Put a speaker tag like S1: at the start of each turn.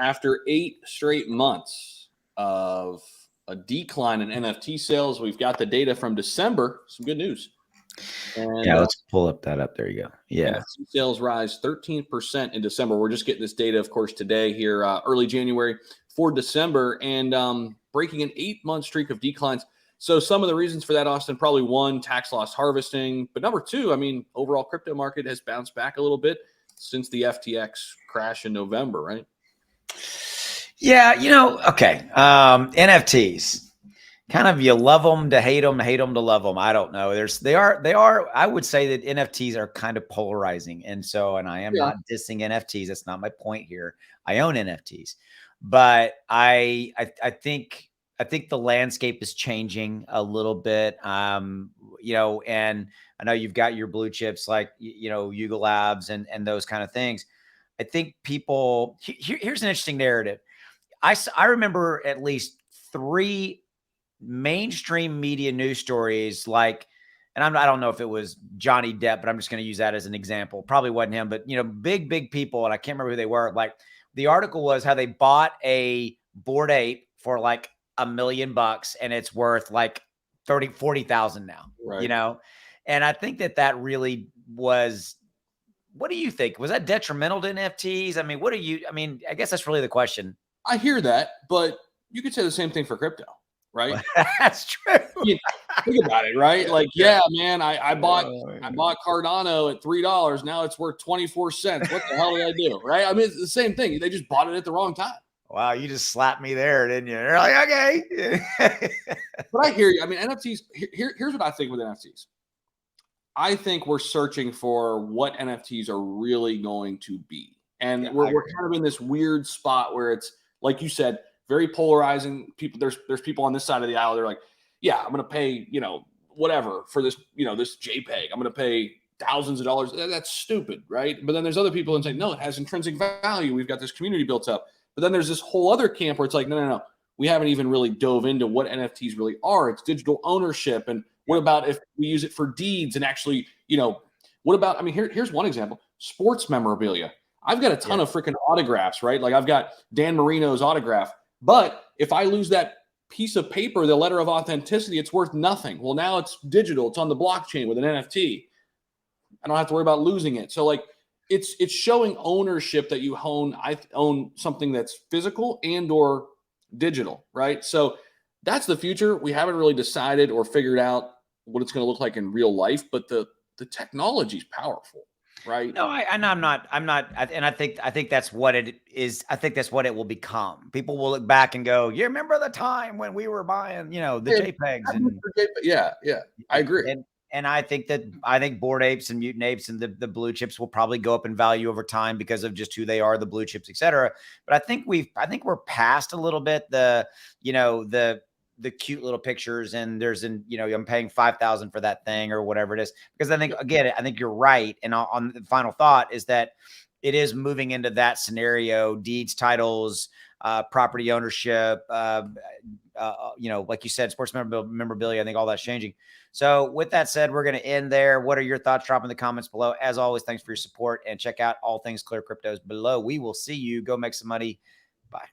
S1: after 8 straight months of a decline in NFT sales, we've got the data from December. Some good news.
S2: And, yeah, let's pull up that up. There you go. Yeah.
S1: NFT sales rise 13% in December. We're just getting this data, of course, today here, early January for December, and breaking an 8-month streak of declines. So some of the reasons for that, Austin, probably one, tax loss harvesting. But number two, I mean, overall crypto market has bounced back a little bit since the FTX crash in November, right?
S2: Yeah, okay. NFTs. Kind of, you love them to hate them to love them. I don't know. They are. I would say that NFTs are kind of polarizing, and I am not dissing NFTs. That's not my point here. I own NFTs, but I think the landscape is changing a little bit. And I know you've got your blue chips like Yuga Labs and those kind of things. I think people here's an interesting narrative. I remember at least 3 mainstream media news stories, like, and I don't know if it was Johnny Depp, but I'm just going to use that as an example. Probably wasn't him, but big people, and I can't remember who they were. Like, the article was how they bought a Bored Ape for like $1 million, and it's worth like 40,000 now.
S1: Right.
S2: And I think that really was. What do you think? Was that detrimental to NFTs? I mean, I guess that's really the question.
S1: I hear that, but you could say the same thing for crypto, right?
S2: That's true.
S1: Think about it, right? Like, yeah, man, I bought Cardano at $3. Now it's worth 24 cents. What the hell did I do? Right? I mean, it's the same thing. They just bought it at the wrong time.
S2: Wow, you just slapped me there, didn't you? You're like, okay.
S1: But I hear you. I mean, NFTs, here's what I think with NFTs. I think we're searching for what NFTs are really going to be. And we're kind of in this weird spot where it's, like you said, very polarizing. People, there's people on this side of the aisle. They're like, yeah, I'm going to pay, whatever for this, this JPEG. I'm going to pay thousands of dollars. That's stupid, right? But then there's other people and say, no, it has intrinsic value. We've got this community built up. But then there's this whole other camp where it's like, no. We haven't even really dove into what NFTs really are. It's digital ownership. And what about if we use it for deeds and actually, what about, I mean, here's one example, sports memorabilia. I've got a ton of freaking autographs, right? Like, I've got Dan Marino's autograph, but if I lose that piece of paper, the letter of authenticity, it's worth nothing. Well, now it's digital. It's on the blockchain with an NFT. I don't have to worry about losing it. So, like, it's showing ownership that you own. I own something that's physical and or digital, right? So that's the future. We haven't really decided or figured out what it's going to look like in real life, but the technology is powerful. Right.
S2: No, I'm not. And I think that's what it is. I think that's what it will become. People will look back and go, you remember the time when we were buying, the JPEGs. And
S1: yeah. I agree.
S2: And I think Bored Apes and Mutant Apes and the blue chips will probably go up in value over time because of just who they are, the blue chips, et cetera. But I think we're past a little bit the cute little pictures, and I'm paying 5,000 for that thing or whatever it is, because I think you're right. And on the final thought is that it is moving into that scenario, deeds, titles, property ownership, like you said, sports memorabilia. I think all that's changing. So with that said, we're going to end there. What are your thoughts? Drop in the comments below. As always, thanks for your support, and check out all things ClearCryptos below. We will see you. Go make some money. Bye.